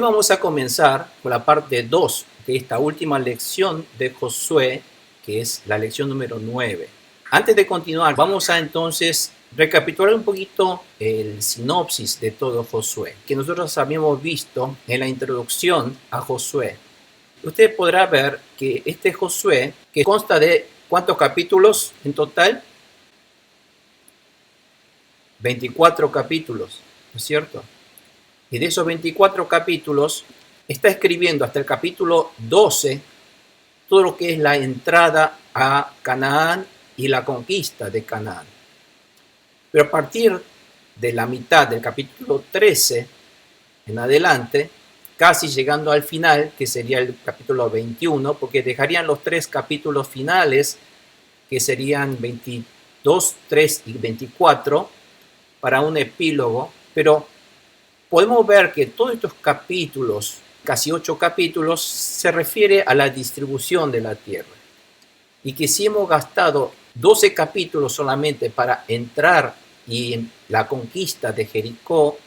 Hoy vamos a comenzar con la parte 2 de esta última lección de Josué, que es la lección número 9. Antes de continuar, vamos a entonces recapitular un poquito el sinopsis de todo Josué, que nosotros habíamos visto en la introducción a Josué. Usted podrá ver que este Josué, que consta de ¿cuántos capítulos en total? 24 capítulos, ¿no es cierto? Y de esos 24 capítulos, está escribiendo hasta el capítulo 12 todo lo que es la entrada a Canaán y la conquista de Canaán. Pero a partir de la mitad del capítulo 13 en adelante, casi llegando al final, que sería el capítulo 21, porque dejarían los tres capítulos finales, que serían 22, 3 y 24, para un epílogo, pero podemos ver que todos estos capítulos, casi 8 capítulos, se refiere a la distribución de la tierra. Y que si hemos gastado 12 capítulos solamente para entrar en la conquista de Jericó,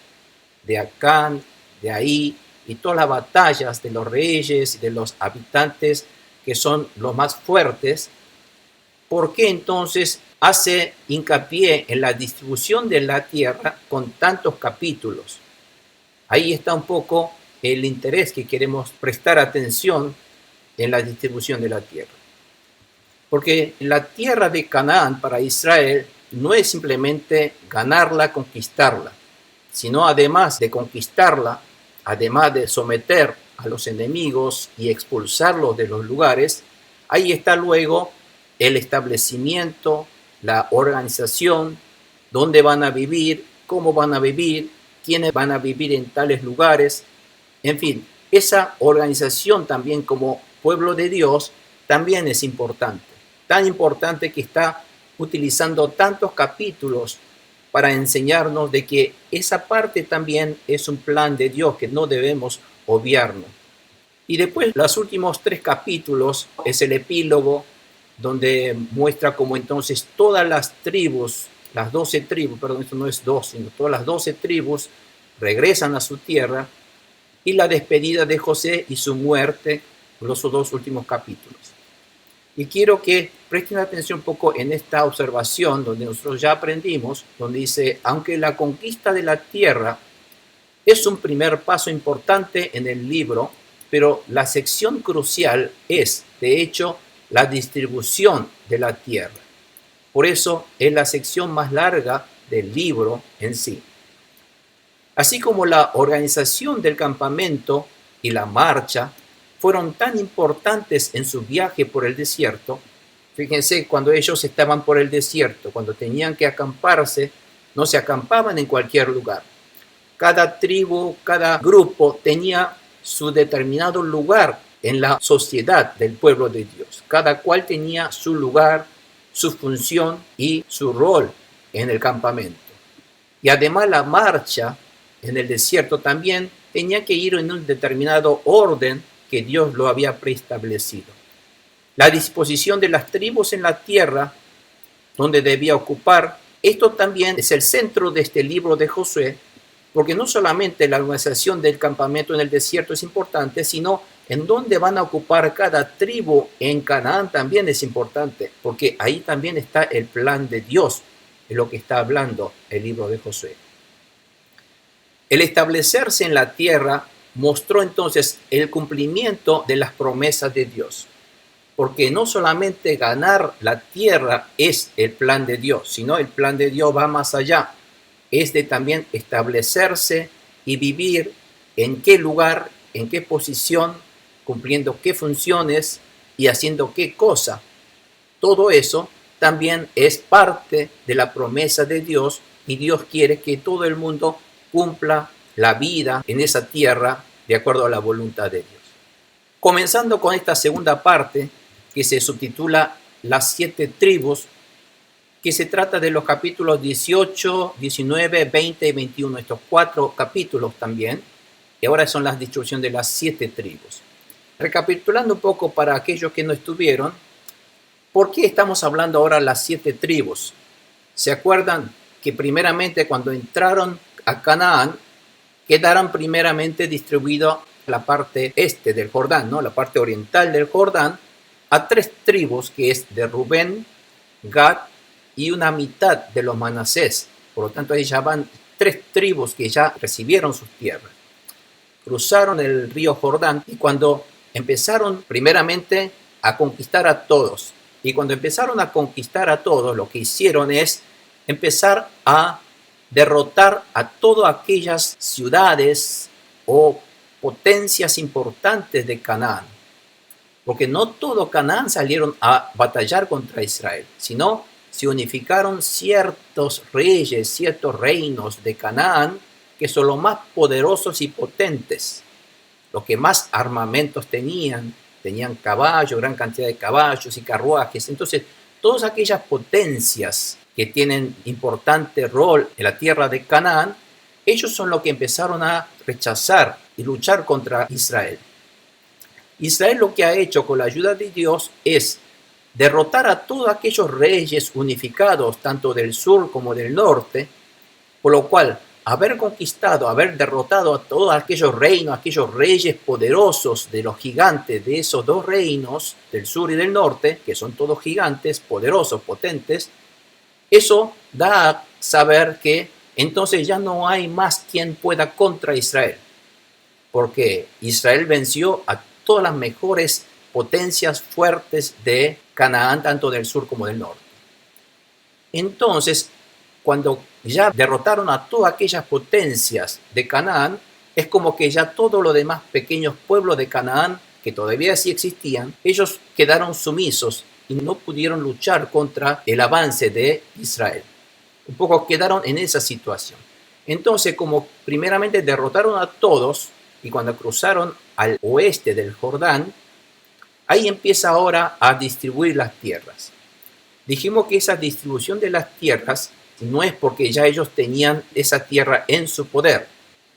de Acán, de Ahí, y todas las batallas de los reyes y de los habitantes que son los más fuertes, ¿por qué entonces hace hincapié en la distribución de la tierra con tantos capítulos? Ahí está un poco el interés que queremos prestar atención en la distribución de la tierra. Porque la tierra de Canaán para Israel no es simplemente ganarla, conquistarla, sino además de conquistarla, además de someter a los enemigos y expulsarlos de los lugares, ahí está luego el establecimiento, la organización, dónde van a vivir, cómo van a vivir, quiénes van a vivir en tales lugares. En fin, esa organización también como pueblo de Dios también es importante. Tan importante que está utilizando tantos capítulos para enseñarnos de que esa parte también es un plan de Dios que no debemos obviarnos. Y después los últimos 3 capítulos es el epílogo, donde muestra cómo entonces todas las tribus, las 12 tribus, perdón, esto no es 2, sino todas las 12 tribus regresan a su tierra, y la despedida de José y su muerte, los 2 últimos capítulos. Y quiero que presten atención un poco en esta observación donde nosotros ya aprendimos, donde dice, aunque la conquista de la tierra es un primer paso importante en el libro, pero la sección crucial es, de hecho, la distribución de la tierra. Por eso es la sección más larga del libro en sí. Así como la organización del campamento y la marcha fueron tan importantes en su viaje por el desierto, fíjense, cuando ellos estaban por el desierto, cuando tenían que acamparse, no se acampaban en cualquier lugar. Cada tribu, cada grupo tenía su determinado lugar en la sociedad del pueblo de Dios. Cada cual tenía su lugar, su función y su rol en el campamento. Y además la marcha en el desierto también tenía que ir en un determinado orden que Dios lo había preestablecido. La disposición de las tribus en la tierra donde debía ocupar, esto también es el centro de este libro de Josué, porque no solamente la organización del campamento en el desierto es importante, sino en dónde van a ocupar cada tribu en Canaán también es importante, porque ahí también está el plan de Dios, de lo que está hablando el libro de Josué. El establecerse en la tierra mostró entonces el cumplimiento de las promesas de Dios, porque no solamente ganar la tierra es el plan de Dios, sino el plan de Dios va más allá, es de también establecerse y vivir en qué lugar, en qué posición, cumpliendo qué funciones y haciendo qué cosa. Todo eso también es parte de la promesa de Dios, y Dios quiere que todo el mundo cumpla la vida en esa tierra de acuerdo a la voluntad de Dios. Comenzando con esta segunda parte que se subtitula Las 7 tribus, que se trata de los capítulos 18, 19, 20 y 21, estos 4 capítulos también, y ahora son la distribución de las 7 tribus. Recapitulando un poco para aquellos que no estuvieron, ¿por qué estamos hablando ahora de las 7 tribus? ¿Se acuerdan que primeramente cuando entraron a Canaán, quedaron primeramente distribuidos la parte este del Jordán, ¿no? La parte oriental del Jordán, a 3 tribus, que es de Rubén, Gad y una mitad de los Manasés. Por lo tanto, ahí ya van 3 tribus que ya recibieron sus tierras. Cruzaron el río Jordán y cuando empezaron primeramente a conquistar a todos, y cuando empezaron a conquistar a todos, lo que hicieron es empezar a derrotar a todas aquellas ciudades o potencias importantes de Canaán. Porque no todo Canaán salieron a batallar contra Israel, sino se unificaron ciertos reyes, ciertos reinos de Canaán que son los más poderosos y potentes, los que más armamentos tenían caballos, gran cantidad de caballos y carruajes. Entonces, todas aquellas potencias que tienen importante rol en la tierra de Canaán, ellos son los que empezaron a rechazar y luchar contra Israel. Israel lo que ha hecho con la ayuda de Dios es derrotar a todos aquellos reyes unificados, tanto del sur como del norte, por lo cual haber conquistado, haber derrotado a todos aquellos reinos, aquellos reyes poderosos de los gigantes de esos 2 reinos, del sur y del norte, que son todos gigantes, poderosos, potentes, eso da a saber que entonces ya no hay más quien pueda contra Israel, porque Israel venció a todas las mejores potencias fuertes de Canaán, tanto del sur como del norte. Entonces, cuando ya derrotaron a todas aquellas potencias de Canaán, es como que ya todos los demás pequeños pueblos de Canaán, que todavía sí existían, ellos quedaron sumisos y no pudieron luchar contra el avance de Israel. Un poco quedaron en esa situación. Entonces, como primeramente derrotaron a todos, y cuando cruzaron al oeste del Jordán, ahí empieza ahora a distribuir las tierras. Dijimos que esa distribución de las tierras no es porque ya ellos tenían esa tierra en su poder,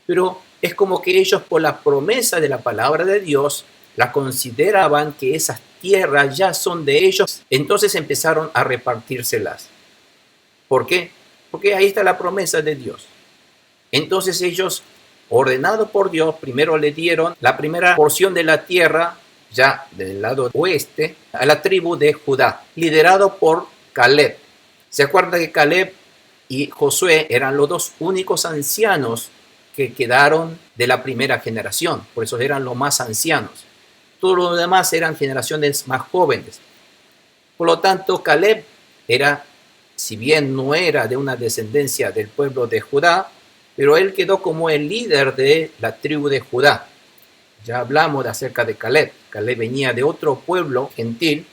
pero es como que ellos, por la promesa de la palabra de Dios, la consideraban que esas tierras ya son de ellos, entonces empezaron a repartírselas. ¿Por qué? Porque ahí está la promesa de Dios. Entonces ellos, ordenados por Dios, primero le dieron la primera porción de la tierra, ya del lado oeste, a la tribu de Judá, liderado por Caleb. ¿Se acuerda que Caleb y Josué eran los 2 únicos ancianos que quedaron de la primera generación? Por eso eran los más ancianos. Todos los demás eran generaciones más jóvenes. Por lo tanto, Caleb era, si bien no era de una descendencia del pueblo de Judá, pero él quedó como el líder de la tribu de Judá. Ya hablamos acerca de Caleb. Caleb venía de otro pueblo gentil,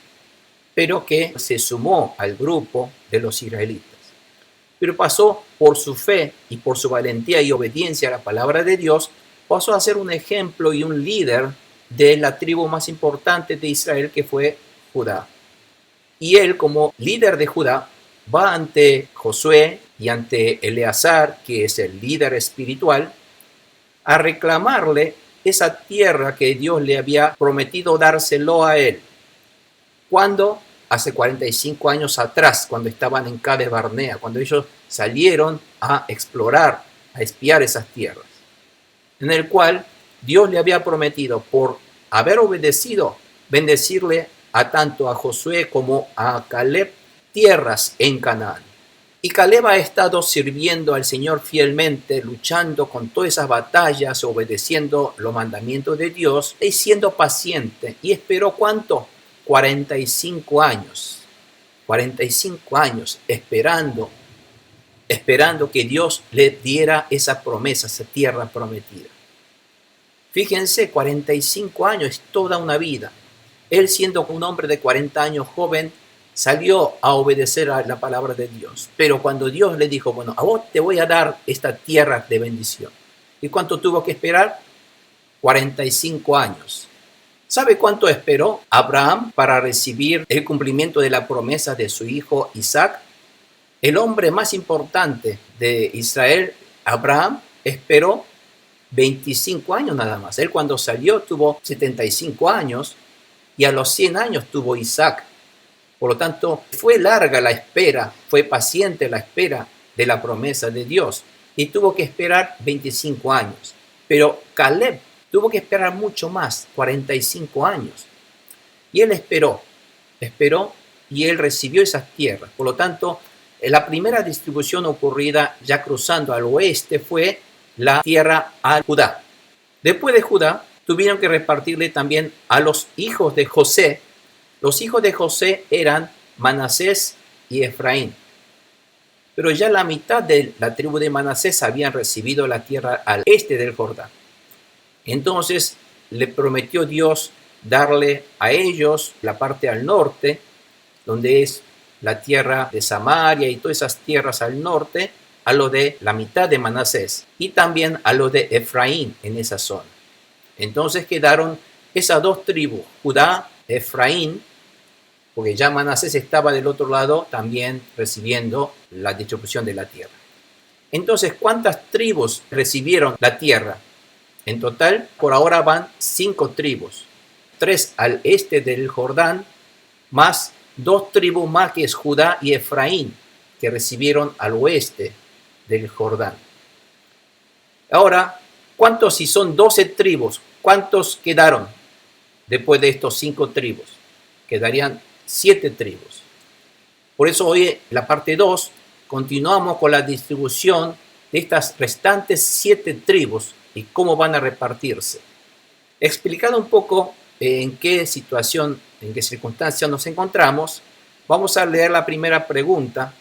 pero que se sumó al grupo de los israelitas. Pero pasó por su fe y por su valentía y obediencia a la palabra de Dios, pasó a ser un ejemplo y un líder de la tribu más importante de Israel, que fue Judá. Y él, como líder de Judá, va ante Josué y ante Eleazar, que es el líder espiritual, a reclamarle esa tierra que Dios le había prometido dárselo a él. Cuando hace 45 años atrás, cuando estaban en Cades Barnea, cuando ellos salieron a explorar, a espiar esas tierras, en el cual Dios le había prometido, por haber obedecido, bendecirle a tanto a Josué como a Caleb tierras en Canaán. Y Caleb ha estado sirviendo al Señor fielmente, luchando con todas esas batallas, obedeciendo los mandamientos de Dios y siendo paciente. ¿Y esperó cuánto? 45 años. 45 años esperando que Dios le diera esa promesa, esa tierra prometida. Fíjense, 45 años es toda una vida. Él, siendo un hombre de 40 años joven, salió a obedecer a la palabra de Dios. Pero cuando Dios le dijo, bueno, a vos te voy a dar esta tierra de bendición. ¿Y cuánto tuvo que esperar? 45 años. ¿Sabe cuánto esperó Abraham para recibir el cumplimiento de la promesa de su hijo Isaac? El hombre más importante de Israel, Abraham, esperó 25 años nada más. Él, cuando salió, tuvo 75 años y a los 100 años tuvo Isaac. Por lo tanto, fue larga la espera, fue paciente la espera de la promesa de Dios. y tuvo que esperar 25 años. Pero Caleb tuvo que esperar mucho más, 45 años. Y él esperó y él recibió esas tierras. Por lo tanto, la primera distribución ocurrida ya cruzando al oeste fue la tierra a Judá. Después de Judá, tuvieron que repartirle también a los hijos de José. Los hijos de José eran Manasés y Efraín. Pero ya la mitad de la tribu de Manasés habían recibido la tierra al este del Jordán. Entonces le prometió Dios darle a ellos la parte al norte, donde es la tierra de Samaria y todas esas tierras al norte, a lo de la mitad de Manasés y también a lo de Efraín en esa zona. Entonces quedaron esas dos tribus, Judá, Efraín, porque ya Manasés estaba del otro lado también recibiendo la distribución de la tierra. Entonces, ¿cuántas tribus recibieron la tierra? En total, por ahora van 5 tribus, 3 al este del Jordán, más 2 tribus más que es Judá y Efraín, que recibieron al oeste del Jordán. Ahora, ¿cuántos si son 12 tribus? ¿Cuántos quedaron después de estos 5 tribus? Quedarían 7 tribus. Por eso hoy, en la parte 2, continuamos con la distribución de estas restantes 7 tribus y cómo van a repartirse. Explicando un poco en qué situación, en qué circunstancia nos encontramos, vamos a leer la primera pregunta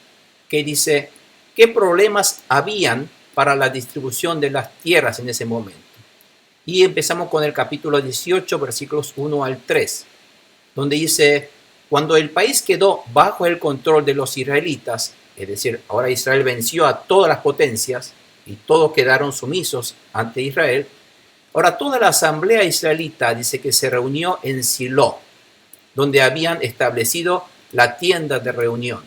que dice: ¿qué problemas habían para la distribución de las tierras en ese momento? Y empezamos con el capítulo 18, versículos 1 al 3, donde dice: cuando el país quedó bajo el control de los israelitas, es decir, ahora Israel venció a todas las potencias y todos quedaron sumisos ante Israel, ahora toda la asamblea israelita dice que se reunió en Silo, donde habían establecido la tienda de reunión.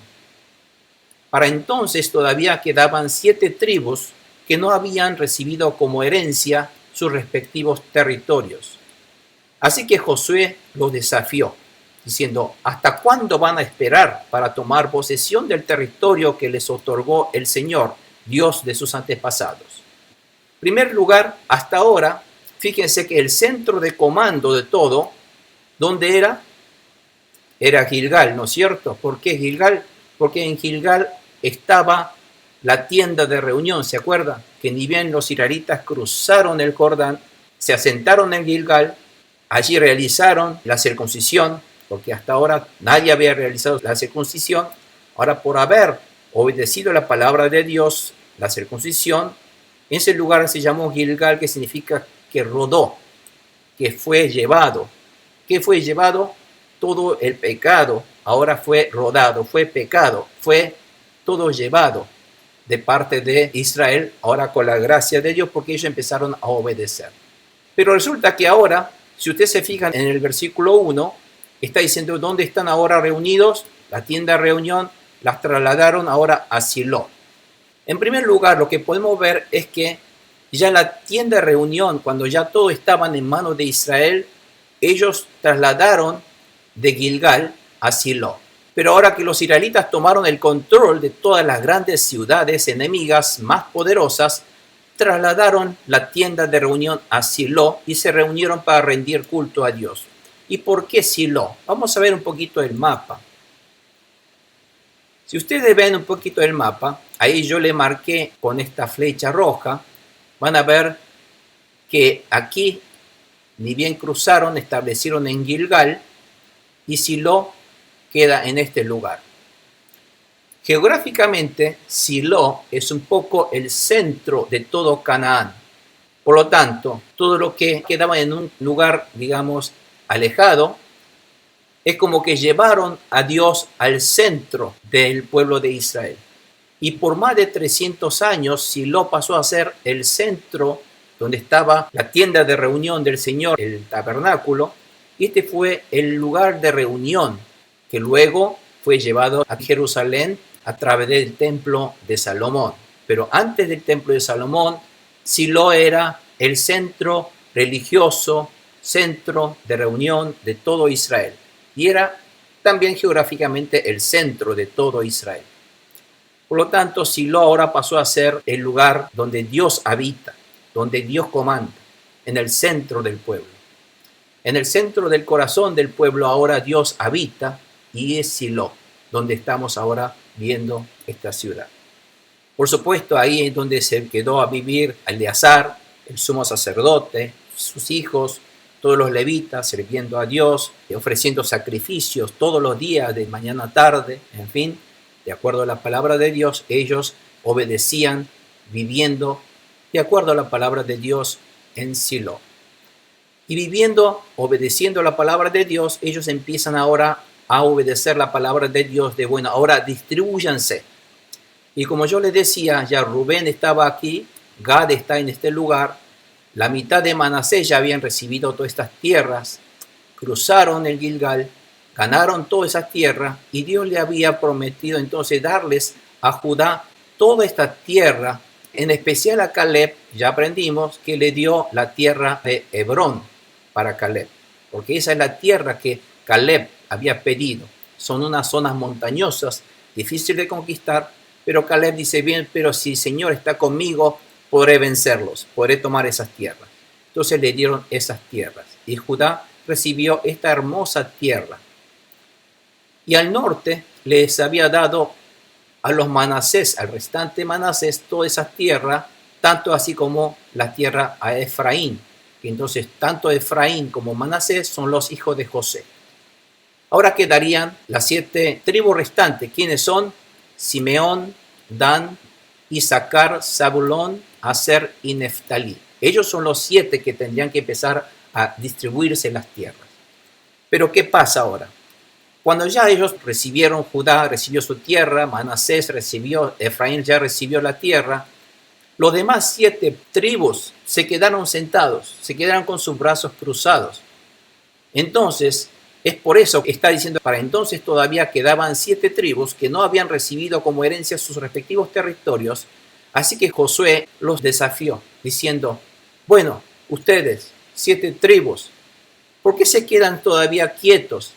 Para entonces todavía quedaban 7 tribus que no habían recibido como herencia sus respectivos territorios. Así que Josué los desafió, diciendo: ¿hasta cuándo van a esperar para tomar posesión del territorio que les otorgó el Señor, Dios de sus antepasados? En primer lugar, hasta ahora, fíjense que el centro de comando de todo, ¿dónde era? Era Gilgal, ¿no es cierto? ¿Por qué Gilgal? Porque en Gilgal estaba la tienda de reunión, ¿se acuerdan? Que ni bien los israelitas cruzaron el Jordán, se asentaron en Gilgal, allí realizaron la circuncisión, porque hasta ahora nadie había realizado la circuncisión. Ahora, por haber obedecido la palabra de Dios, la circuncisión, en ese lugar se llamó Gilgal, que significa que rodó, que fue llevado. ¿Qué fue llevado? Todo el pecado ahora fue rodado, fue pecado, fue todo llevado de parte de Israel, ahora con la gracia de Dios, porque ellos empezaron a obedecer. Pero resulta que ahora, si ustedes se fijan en el versículo 1, está diciendo dónde están ahora reunidos, la tienda de reunión, las trasladaron ahora a Silo. En primer lugar, lo que podemos ver es que ya la tienda de reunión, cuando ya todo estaban en manos de Israel, ellos trasladaron de Gilgal a Silo. Pero ahora que los israelitas tomaron el control de todas las grandes ciudades enemigas más poderosas, trasladaron la tienda de reunión a Silo y se reunieron para rendir culto a Dios. ¿Y por qué Silo? Vamos a ver un poquito el mapa. Si ustedes ven un poquito el mapa, ahí yo le marqué con esta flecha roja, van a ver que aquí, ni bien cruzaron, establecieron en Gilgal, y Silo queda en este lugar. Geográficamente, Silo es un poco el centro de todo Canaán. Por lo tanto, todo lo que quedaba en un lugar, digamos, alejado, es como que llevaron a Dios al centro del pueblo de Israel. Y por más de 300 años, Silo pasó a ser el centro donde estaba la tienda de reunión del Señor, el tabernáculo, y este fue el lugar de reunión que luego fue llevado a Jerusalén a través del templo de Salomón. Pero antes del templo de Salomón, Silo era el centro religioso, centro de reunión de todo Israel. Y era también geográficamente el centro de todo Israel. Por lo tanto, Silo ahora pasó a ser el lugar donde Dios habita, donde Dios comanda, en el centro del pueblo. En el centro del corazón del pueblo ahora Dios habita y es Silo, donde estamos ahora viendo esta ciudad. Por supuesto, ahí es donde se quedó a vivir Eleazar, el sumo sacerdote, sus hijos, todos los levitas sirviendo a Dios, ofreciendo sacrificios todos los días, de mañana a tarde, en fin, de acuerdo a la palabra de Dios, ellos obedecían, viviendo de acuerdo a la palabra de Dios en Silo. Y viviendo, obedeciendo la palabra de Dios, ellos empiezan ahora a obedecer la palabra de Dios de bueno, ahora distribúyanse. Y como yo les decía, ya Rubén estaba aquí, Gad está en este lugar, la mitad de Manasés ya habían recibido todas estas tierras, cruzaron el Gilgal, ganaron todas esas tierras y Dios le había prometido entonces darles a Judá toda esta tierra, en especial a Caleb. Ya aprendimos que le dio la tierra de Hebrón para Caleb, porque esa es la tierra que Caleb había pedido. Son unas zonas montañosas, difíciles de conquistar, pero Caleb dice, bien, pero si el Señor está conmigo, podré vencerlos, podré tomar esas tierras. Entonces le dieron esas tierras y Judá recibió esta hermosa tierra. Y al norte les había dado a los Manasés, al restante Manasés, toda esa tierra, tanto así como la tierra a Efraín. Que entonces tanto Efraín como Manasés son los hijos de José. Ahora quedarían las 7 tribus restantes. ¿Quiénes son? Simeón, Dan, Isaacar, Zabulón, Aser y Neftalí. Ellos son los 7 que tendrían que empezar a distribuirse las tierras. Pero ¿qué pasa ahora? Cuando ya ellos recibieron, Judá recibió su tierra, Manasés recibió, Efraín ya recibió la tierra, los demás 7 tribus se quedaron sentados, se quedaron con sus brazos cruzados. Entonces, es por eso que está diciendo, para entonces todavía quedaban 7 tribus que no habían recibido como herencia sus respectivos territorios. Así que Josué los desafió, diciendo, bueno, ustedes, 7 tribus, ¿por qué se quedan todavía quietos?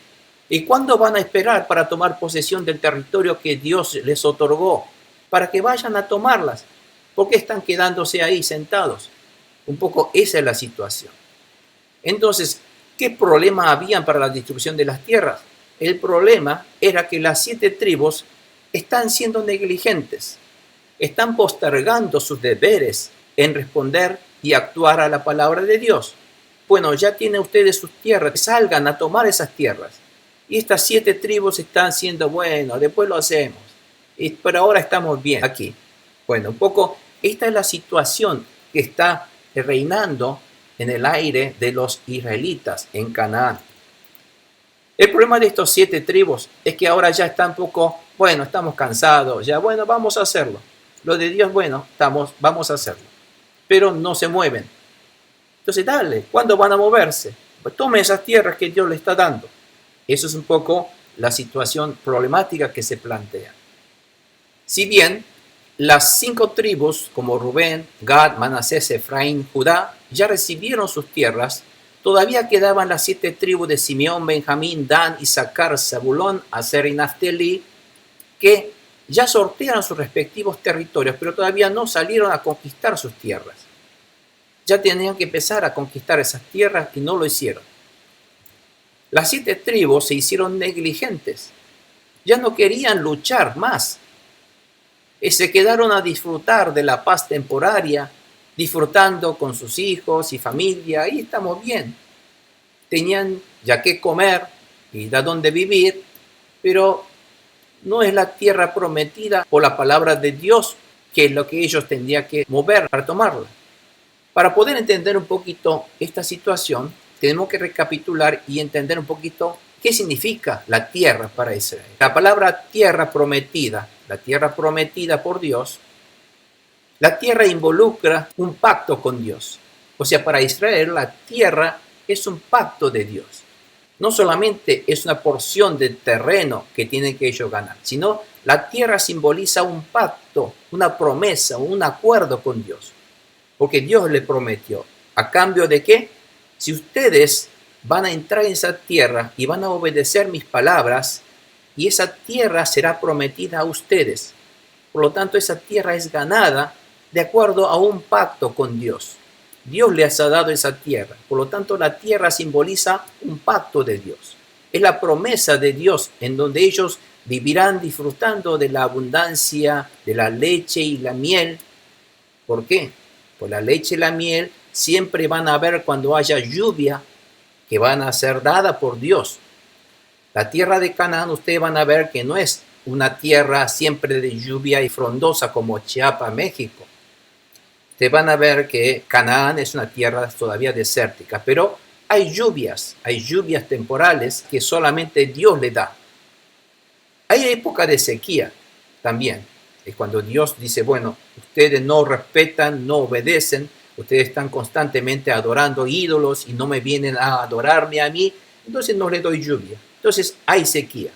¿Y cuándo van a esperar para tomar posesión del territorio que Dios les otorgó? Para que vayan a tomarlas. ¿Por qué están quedándose ahí sentados? Un poco esa es la situación. Entonces, ¿qué problema habían para la distribución de las tierras? El problema era que las 7 tribus están siendo negligentes, están postergando sus deberes en responder y actuar a la palabra de Dios. Bueno, ya tienen ustedes sus tierras, salgan a tomar esas tierras. Y estas 7 tribus están siendo, bueno, después lo hacemos. Pero ahora estamos bien aquí. Bueno, un poco, esta es la situación que está reinando en el aire de los israelitas en Canaán. El problema de estos 7 tribus es que ahora ya están un poco, bueno, estamos cansados, ya, bueno, vamos a hacerlo. Lo de Dios, bueno, vamos a hacerlo. Pero no se mueven. Entonces, dale, ¿cuándo van a moverse? Pues tome esas tierras que Dios le está dando. Eso es un poco la situación problemática que se plantea. Si bien las 5 tribus, como Rubén, Gad, Manasés, Efraín, Judá, ya recibieron sus tierras, todavía quedaban las 7 tribus de Simeón, Benjamín, Dan, Isaacar, Zabulón, Aser y Naftalí, que ya sortearon sus respectivos territorios, pero todavía no salieron a conquistar sus tierras. Ya tenían que empezar a conquistar esas tierras y no lo hicieron. Las 7 tribus se hicieron negligentes, ya no querían luchar más. Se quedaron a disfrutar de la paz temporaria, disfrutando con sus hijos y familia, ahí estamos bien. Tenían ya que comer y de dónde vivir, pero no es la tierra prometida por la palabra de Dios, que es lo que ellos tendrían que mover para tomarla. Para poder entender un poquito esta situación, tenemos que recapitular y entender un poquito qué significa la tierra para Israel. La palabra tierra prometida por Dios, la tierra involucra un pacto con Dios. O sea, para Israel la tierra es un pacto de Dios. No solamente es una porción de terreno que tienen que ellos ganar, sino la tierra simboliza un pacto, una promesa, un acuerdo con Dios. Porque Dios le prometió, ¿a cambio de qué? Si ustedes van a entrar en esa tierra y van a obedecer mis palabras, y esa tierra será prometida a ustedes. Por lo tanto, esa tierra es ganada de acuerdo a un pacto con Dios. Dios les ha dado esa tierra. Por lo tanto, la tierra simboliza un pacto de Dios. Es la promesa de Dios en donde ellos vivirán disfrutando de la abundancia de la leche y la miel. ¿Por qué? Pues la leche y la miel siempre van a haber cuando haya lluvia que van a ser dada por Dios. La tierra de Canaán, ustedes van a ver que no es una tierra siempre de lluvia y frondosa como Chiapas, México. Ustedes van a ver que Canaán es una tierra todavía desértica, pero hay lluvias temporales que solamente Dios le da. Hay época de sequía también, es cuando Dios dice, bueno, ustedes no respetan, no obedecen, ustedes están constantemente adorando ídolos y no me vienen a adorarme a mí, entonces no les doy lluvia. Entonces hay sequía.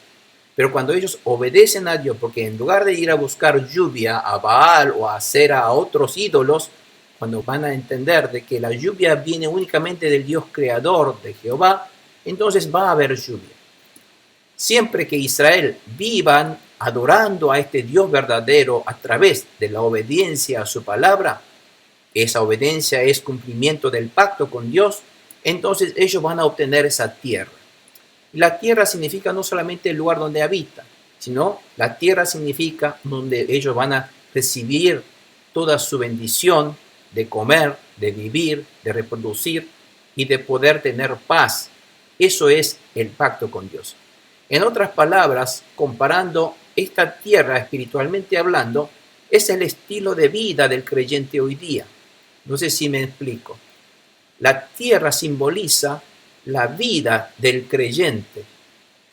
Pero cuando ellos obedecen a Dios, porque en lugar de ir a buscar lluvia a Baal o a Acera, a otros ídolos, cuando van a entender de que la lluvia viene únicamente del Dios creador, de Jehová, entonces va a haber lluvia. Siempre que Israel vivan adorando a este Dios verdadero a través de la obediencia a su palabra, esa obediencia es cumplimiento del pacto con Dios, entonces ellos van a obtener esa tierra. La tierra significa no solamente el lugar donde habitan, sino la tierra significa donde ellos van a recibir toda su bendición de comer, de vivir, de reproducir y de poder tener paz. Eso es el pacto con Dios. En otras palabras, comparando esta tierra espiritualmente hablando, es el estilo de vida del creyente hoy día. No sé si me explico. La tierra simboliza la vida del creyente.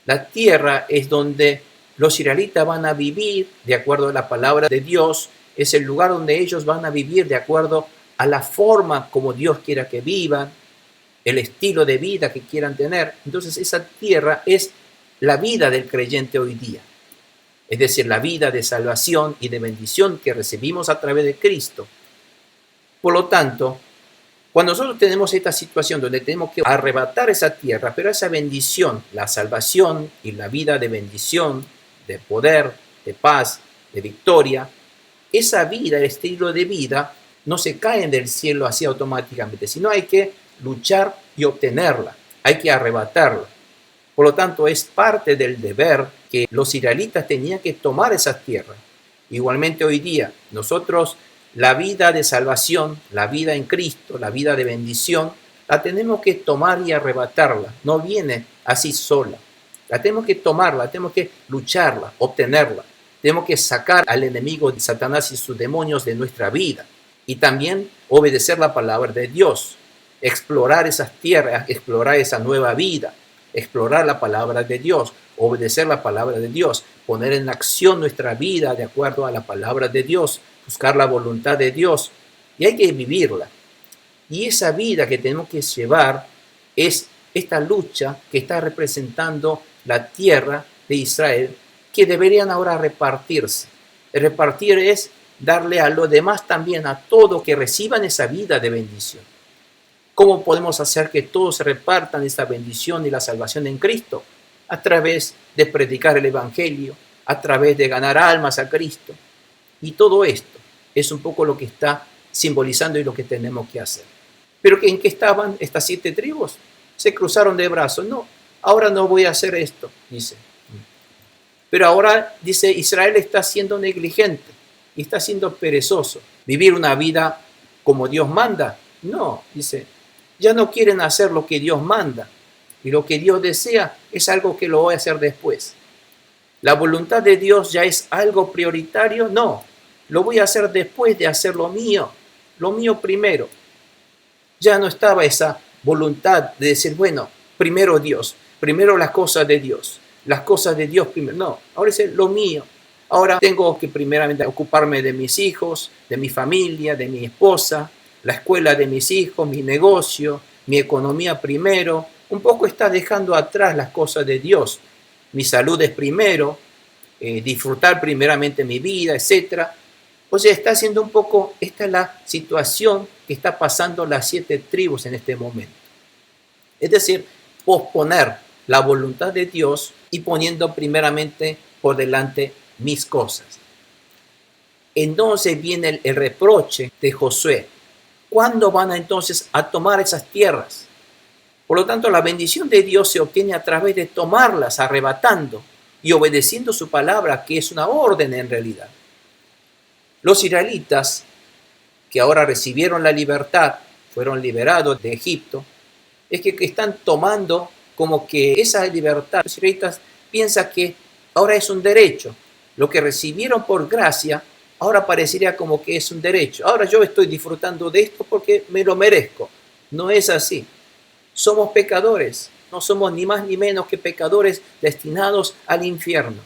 La tierra es donde los israelitas van a vivir de acuerdo a la palabra de Dios. Es el lugar donde ellos van a vivir de acuerdo a la forma como Dios quiera que vivan, el estilo de vida que quieran tener. Entonces esa tierra es la vida del creyente hoy día. Es decir, la vida de salvación y de bendición que recibimos a través de Cristo. Por lo tanto, cuando nosotros tenemos esta situación donde tenemos que arrebatar esa tierra, pero esa bendición, la salvación y la vida de bendición, de poder, de paz, de victoria, esa vida, el estilo de vida, no se caen del cielo así automáticamente, sino hay que luchar y obtenerla, hay que arrebatarla. Por lo tanto, es parte del deber que los israelitas tenían que tomar esa tierra. Igualmente hoy día, nosotros la vida de salvación, la vida en Cristo, la vida de bendición, la tenemos que tomar y arrebatarla. No viene así sola. La tenemos que tomarla, tenemos que lucharla, obtenerla. Tenemos que sacar al enemigo de Satanás y sus demonios de nuestra vida. Y también obedecer la palabra de Dios. Explorar esas tierras, explorar esa nueva vida. Explorar la palabra de Dios, obedecer la palabra de Dios, poner en acción nuestra vida de acuerdo a la palabra de Dios, buscar la voluntad de Dios, y hay que vivirla. Y esa vida que tenemos que llevar es esta lucha que está representando la tierra de Israel, que deberían ahora repartirse. El repartir es darle a los demás también, a todos que reciban esa vida de bendición. ¿Cómo podemos hacer que todos repartan esta bendición y la salvación en Cristo? A través de predicar el Evangelio, a través de ganar almas a Cristo. Y todo esto es un poco lo que está simbolizando y lo que tenemos que hacer. ¿Pero en qué estaban estas 7 tribus? Se cruzaron de brazos. No, ahora no voy a hacer esto, dice. Pero ahora, dice, Israel está siendo negligente y está siendo perezoso. ¿Vivir una vida como Dios manda? No, dice, ya no quieren hacer lo que Dios manda. Y lo que Dios desea es algo que lo voy a hacer después. ¿La voluntad de Dios ya es algo prioritario? No, lo voy a hacer después de hacer lo mío primero. Ya no estaba esa voluntad de decir, bueno, primero Dios, primero las cosas de Dios primero. No, ahora es lo mío. Ahora tengo que primeramente ocuparme de mis hijos, de mi familia, de mi esposa, la escuela de mis hijos, mi negocio, mi economía primero. Un poco está dejando atrás las cosas de Dios. Mi salud es primero, disfrutar primeramente mi vida, etc. O sea, está haciendo un poco, esta es la situación que está pasando las 7 tribus en este momento. Es decir, posponer la voluntad de Dios y poniendo primeramente por delante mis cosas. Entonces viene el reproche de Josué. ¿Cuándo van entonces a tomar esas tierras? Por lo tanto, la bendición de Dios se obtiene a través de tomarlas, arrebatando y obedeciendo su palabra, que es una orden en realidad. Los israelitas, que ahora recibieron la libertad, fueron liberados de Egipto, es que están tomando como que esa libertad. Los israelitas piensan que ahora es un derecho. Lo que recibieron por gracia, ahora parecería como que es un derecho. Ahora yo estoy disfrutando de esto porque me lo merezco. No es así. Somos pecadores, no somos ni más ni menos que pecadores destinados al infierno.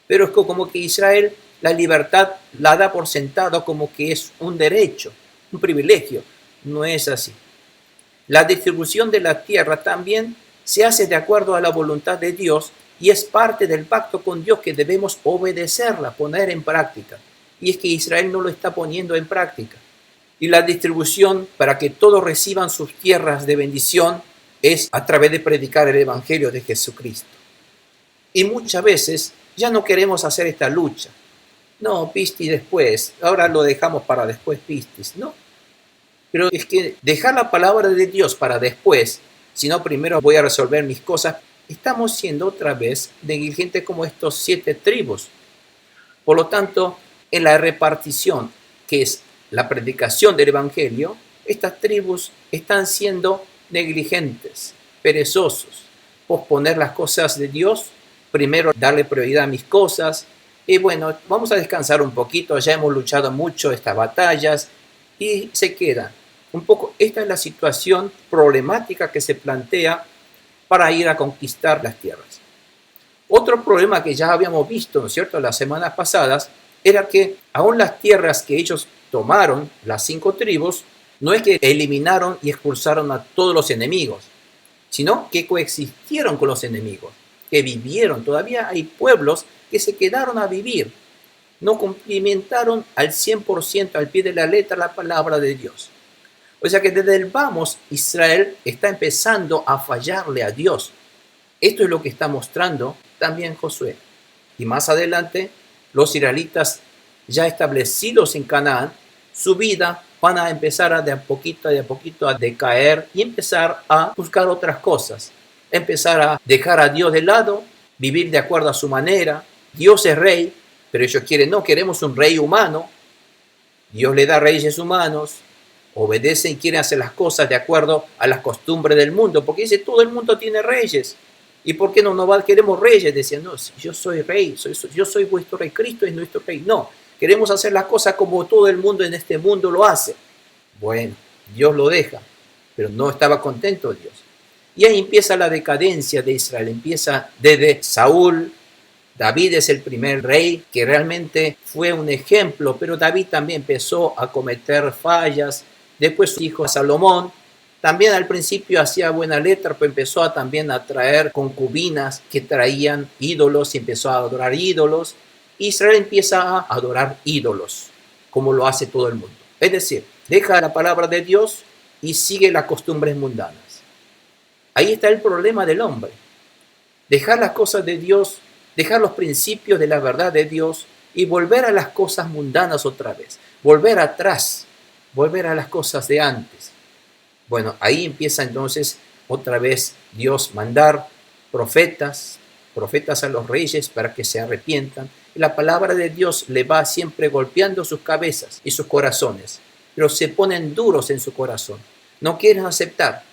Pero es como que Israel la libertad la da por sentado como que es un derecho, un privilegio. No es así. La distribución de la tierra también se hace de acuerdo a la voluntad de Dios y es parte del pacto con Dios que debemos obedecerla, poner en práctica. Y es que Israel no lo está poniendo en práctica. Y la distribución para que todos reciban sus tierras de bendición es a través de predicar el Evangelio de Jesucristo. Y muchas veces ya no queremos hacer esta lucha. No, Pisti después, ahora lo dejamos para después, Pistis, ¿no? Pero es que dejar la palabra de Dios para después, si no primero voy a resolver mis cosas, estamos siendo otra vez negligentes como estos 7 tribus. Por lo tanto, en la repartición, que es la predicación del Evangelio, estas tribus están siendo negligentes, perezosos, posponer las cosas de Dios, primero darle prioridad a mis cosas, y bueno, vamos a descansar un poquito, ya hemos luchado mucho estas batallas, y se quedan. Un poco, esta es la situación problemática que se plantea para ir a conquistar las tierras. Otro problema que ya habíamos visto, ¿no es cierto?, las semanas pasadas, era que aún las tierras que ellos tomaron, las 5 tribus, no es que eliminaron y expulsaron a todos los enemigos, sino que coexistieron con los enemigos, que vivieron. Todavía hay pueblos que se quedaron a vivir, no cumplimentaron al 100% al pie de la letra la palabra de Dios. O sea que desde el vamos, Israel está empezando a fallarle a Dios. Esto es lo que está mostrando también Josué. Y más adelante, los israelitas ya establecidos en Canaán, su vida van a empezar de a poquito a decaer y empezar a buscar otras cosas. Empezar a dejar a Dios de lado, vivir de acuerdo a su manera. Dios es rey, pero ellos quieren, no, queremos un rey humano. Dios le da reyes humanos, obedecen y quieren hacer las cosas de acuerdo a las costumbres del mundo, porque dice, todo el mundo tiene reyes. ¿Y por qué no queremos reyes? Decían, no, si yo soy rey, yo soy vuestro rey, Cristo es nuestro rey. No, queremos hacer las cosas como todo el mundo en este mundo lo hace. Bueno, Dios lo deja, pero no estaba contento Dios. Y ahí empieza la decadencia de Israel, empieza desde Saúl. David es el primer rey que realmente fue un ejemplo, pero David también empezó a cometer fallas. Después su hijo Salomón, también al principio hacía buena letra, pero empezó también a traer concubinas que traían ídolos y empezó a adorar ídolos. Israel empieza a adorar ídolos, como lo hace todo el mundo. Es decir, deja la palabra de Dios y sigue las costumbres mundanas. Ahí está el problema del hombre. Dejar las cosas de Dios, dejar los principios de la verdad de Dios y volver a las cosas mundanas otra vez. Volver atrás, volver a las cosas de antes. Bueno, ahí empieza entonces otra vez Dios mandar profetas a los reyes para que se arrepientan. Y la palabra de Dios le va siempre golpeando sus cabezas y sus corazones, pero se ponen duros en su corazón. No quieren aceptar.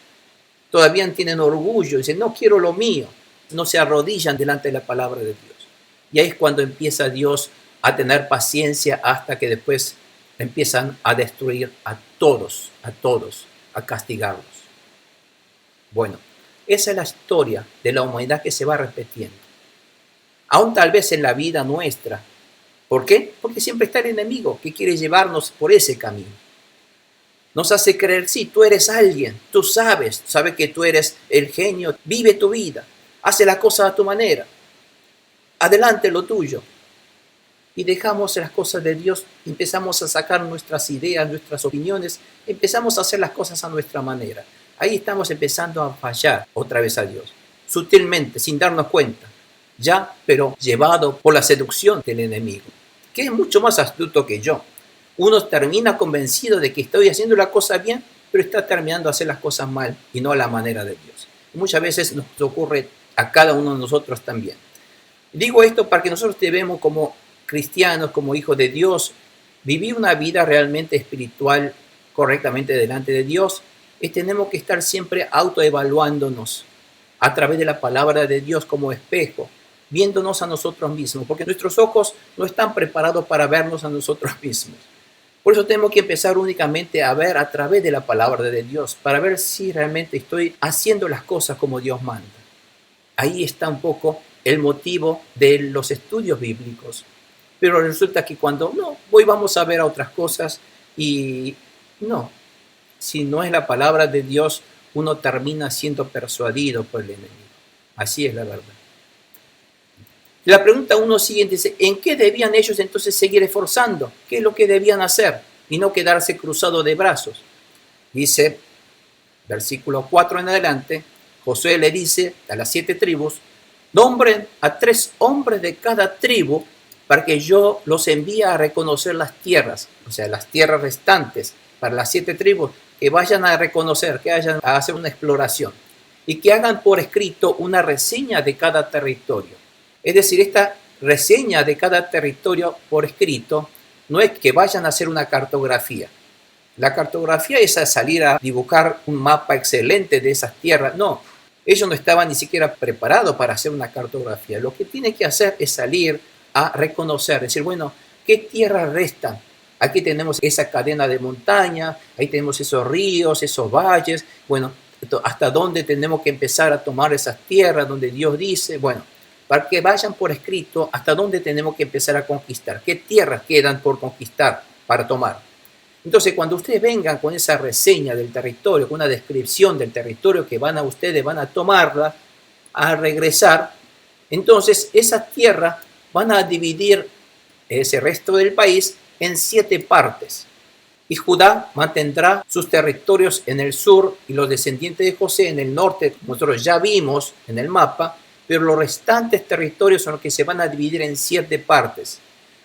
Todavía tienen orgullo, dicen, no quiero lo mío. No se arrodillan delante de la palabra de Dios. Y ahí es cuando empieza Dios a tener paciencia hasta que después empiezan a destruir a todos, a castigarlos. Bueno, esa es la historia de la humanidad que se va repitiendo. Aún tal vez en la vida nuestra. ¿Por qué? Porque siempre está el enemigo que quiere llevarnos por ese camino. Nos hace creer, sí, tú eres alguien, tú sabes que tú eres el genio, vive tu vida, hace las cosas a tu manera, adelante lo tuyo. Y dejamos las cosas de Dios, empezamos a sacar nuestras ideas, nuestras opiniones, empezamos a hacer las cosas a nuestra manera. Ahí estamos empezando a fallar otra vez a Dios, sutilmente, sin darnos cuenta, ya, pero llevado por la seducción del enemigo. que es mucho más astuto que yo. Uno termina convencido de que estoy haciendo la cosa bien, pero está terminando de hacer las cosas mal y no a la manera de Dios. Y muchas veces nos ocurre a cada uno de nosotros también. Digo esto para que nosotros debemos, como cristianos, como hijos de Dios, vivir una vida realmente espiritual correctamente delante de Dios. Tenemos que estar siempre autoevaluándonos a través de la palabra de Dios como espejo, viéndonos a nosotros mismos, porque nuestros ojos no están preparados para vernos a nosotros mismos. Por eso tenemos que empezar únicamente a ver a través de la palabra de Dios, para ver si realmente estoy haciendo las cosas como Dios manda. Ahí está un poco el motivo de los estudios bíblicos. Pero resulta que cuando hoy vamos a ver a otras cosas y no, si no es la palabra de Dios, uno termina siendo persuadido por el enemigo. Así es la verdad. La pregunta uno siguiente dice, ¿en qué debían ellos entonces seguir esforzando? ¿Qué es lo que debían hacer? Y no quedarse cruzado de brazos. Dice, versículo 4 en adelante, Josué le dice a las 7 tribus, nombren a 3 hombres de cada tribu para que yo los envíe a reconocer las tierras, o sea, las tierras restantes para las 7 tribus, que vayan a reconocer, que vayan a hacer una exploración y que hagan por escrito una reseña de cada territorio. Es decir, esta reseña de cada territorio por escrito no es que vayan a hacer una cartografía. La cartografía es salir a dibujar un mapa excelente de esas tierras. No, ellos no estaban ni siquiera preparados para hacer una cartografía. Lo que tienen que hacer es salir a reconocer, decir, bueno, ¿qué tierras restan? Aquí tenemos esa cadena de montaña, ahí tenemos esos ríos, esos valles. Bueno, ¿hasta dónde tenemos que empezar a tomar esas tierras donde Dios dice? Bueno, para que vayan por escrito hasta dónde tenemos que empezar a conquistar, qué tierras quedan por conquistar para tomar. Entonces, cuando ustedes vengan con esa reseña del territorio, con una descripción del territorio que ustedes van a tomarla, a regresar, entonces esas tierras van a dividir ese resto del país en 7 partes. Y Judá mantendrá sus territorios en el sur y los descendientes de José en el norte, como nosotros ya vimos en el mapa, pero los restantes territorios son los que se van a dividir en 7 partes.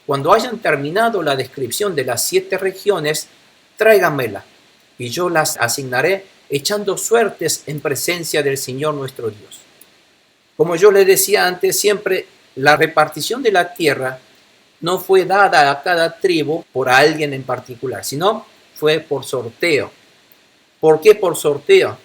Cuando hayan terminado la descripción de las 7 regiones, tráiganmela, y yo las asignaré echando suertes en presencia del Señor nuestro Dios. Como yo les decía antes, siempre la repartición de la tierra no fue dada a cada tribu por alguien en particular, sino fue por sorteo. ¿Por qué por sorteo?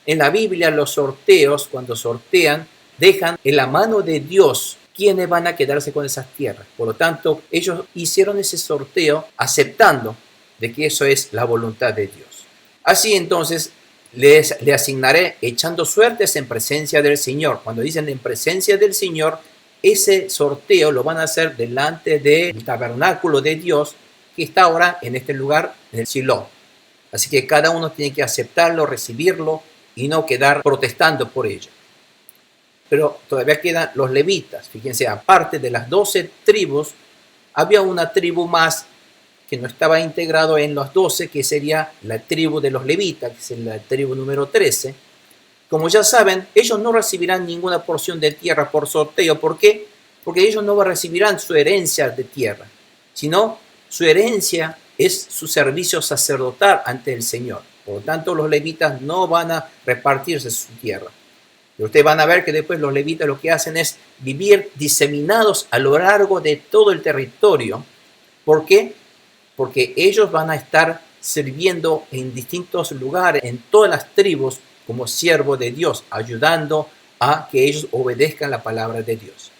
En la Biblia los sorteos, cuando sortean, dejan en la mano de Dios quiénes van a quedarse con esas tierras. Por lo tanto, ellos hicieron ese sorteo aceptando de que eso es la voluntad de Dios. Así entonces, le asignaré echando suertes en presencia del Señor. Cuando dicen en presencia del Señor, ese sorteo lo van a hacer delante del tabernáculo de Dios que está ahora en este lugar, en el Silo. Así que cada uno tiene que aceptarlo, recibirlo y no quedar protestando por ello. Pero todavía quedan los levitas. Fíjense, aparte de las 12 tribus, había una tribu más que no estaba integrado en los 12, que sería la tribu de los levitas, que es la tribu número 13. Como ya saben, ellos no recibirán ninguna porción de tierra por sorteo. ¿Por qué? Porque ellos no recibirán su herencia de tierra, sino su herencia es su servicio sacerdotal ante el Señor. Por lo tanto, los levitas no van a repartirse su tierra. Y ustedes van a ver que después los levitas lo que hacen es vivir diseminados a lo largo de todo el territorio. ¿Por qué? Porque ellos van a estar sirviendo en distintos lugares, en todas las tribus, como siervo de Dios, ayudando a que ellos obedezcan la palabra de Dios.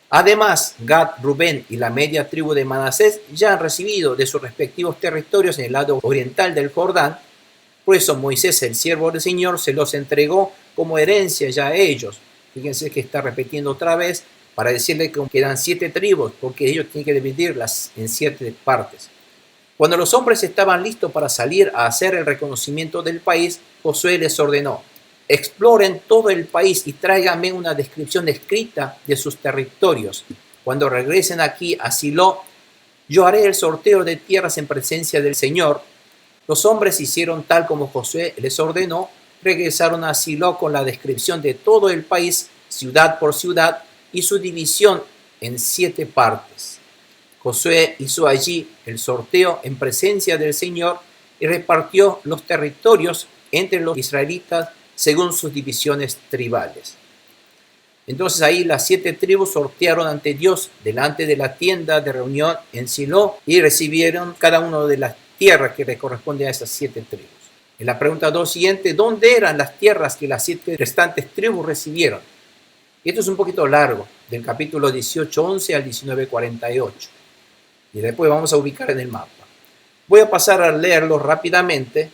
Además, Gad, Rubén y la media tribu de Manasés ya han recibido de sus respectivos territorios en el lado oriental del Jordán. Por eso Moisés, el siervo del Señor, se los entregó como herencia ya a ellos. Fíjense que está repitiendo otra vez para decirle que quedan 7 tribus, porque ellos tienen que dividirlas en 7 partes. Cuando los hombres estaban listos para salir a hacer el reconocimiento del país, Josué les ordenó: exploren todo el país y tráiganme una descripción escrita de sus territorios. Cuando regresen aquí a Silo, yo haré el sorteo de tierras en presencia del Señor. Los hombres hicieron tal como Josué les ordenó, regresaron a Silo con la descripción de todo el país, ciudad por ciudad, y su división en 7 partes. Josué hizo allí el sorteo en presencia del Señor y repartió los territorios entre los israelitas según sus divisiones tribales. Entonces ahí las 7 tribus sortearon ante Dios delante de la tienda de reunión en Silo y recibieron cada uno de las tierras que le corresponden a esas 7 tribus. En la pregunta 2 siguiente, ¿dónde eran las tierras que las 7 restantes tribus recibieron? Y esto es un poquito largo, del capítulo 18:11 al 19:48. Y después vamos a ubicar en el mapa. Voy a pasar a leerlo rápidamente.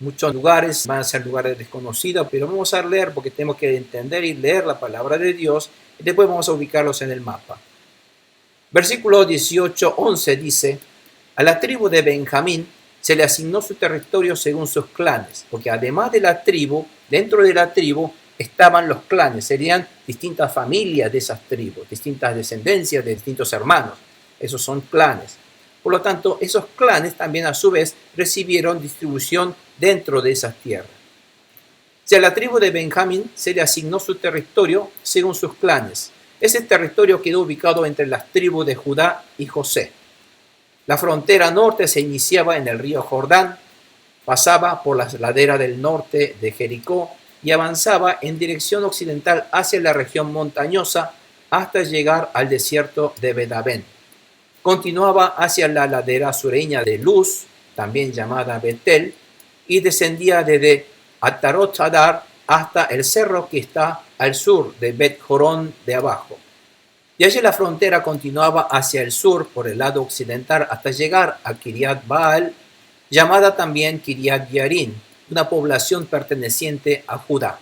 Muchos lugares van a ser lugares desconocidos, pero vamos a leer porque tenemos que entender y leer la palabra de Dios y después vamos a ubicarlos en el mapa. Versículo 18:11 dice: a la tribu de Benjamín se le asignó su territorio según sus clanes, porque además de la tribu, dentro de la tribu estaban los clanes, serían distintas familias de esas tribus, distintas descendencias de distintos hermanos. Esos son clanes. Por lo tanto, esos clanes también a su vez recibieron distribución dentro de esas tierras. Si a la tribu de Benjamín se le asignó su territorio según sus clanes. Ese territorio quedó ubicado entre las tribus de Judá y José. La frontera norte se iniciaba en el río Jordán, pasaba por las laderas del norte de Jericó y avanzaba en dirección occidental hacia la región montañosa hasta llegar al desierto de Bedabén. Continuaba hacia la ladera sureña de Luz, también llamada Betel, y descendía desde Atarot Adar hasta el cerro que está al sur de Bet Jorón de abajo. De allí la frontera continuaba hacia el sur por el lado occidental hasta llegar a Kiriat Baal, llamada también Kiriat Yarim, una población perteneciente a Judá.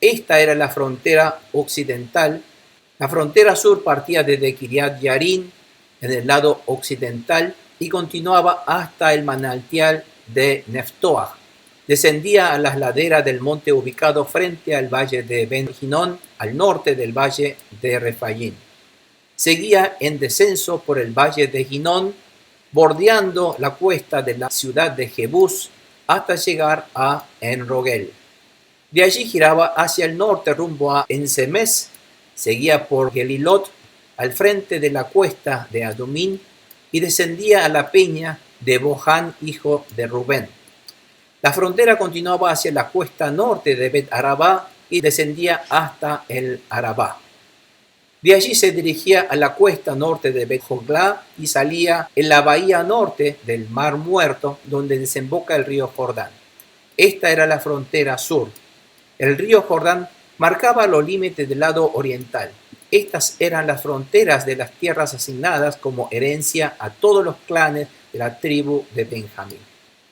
Esta era la frontera occidental. La frontera sur partía desde Kiriat Yarim en el lado occidental y continuaba hasta el manantial de Neftoah. Descendía a las laderas del monte ubicado frente al valle de Ben Hinón, al norte del valle de Refaim. Seguía en descenso por el valle de Hinón, bordeando la cuesta de la ciudad de Jebús hasta llegar a Enrogel. De allí giraba hacia el norte rumbo a Ensemes, seguía por Gelilot al frente de la cuesta de Adumín y descendía a la peña de Bohan, hijo de Rubén. La frontera continuaba hacia la cuesta norte de Bet Arabá y descendía hasta el Arabá. De allí se dirigía a la cuesta norte de Bet Joglá y salía en la bahía norte del Mar Muerto, donde desemboca el río Jordán. Esta era la frontera sur. El río Jordán marcaba los límites del lado oriental. Estas eran las fronteras de las tierras asignadas como herencia a todos los clanes de la tribu de Benjamín.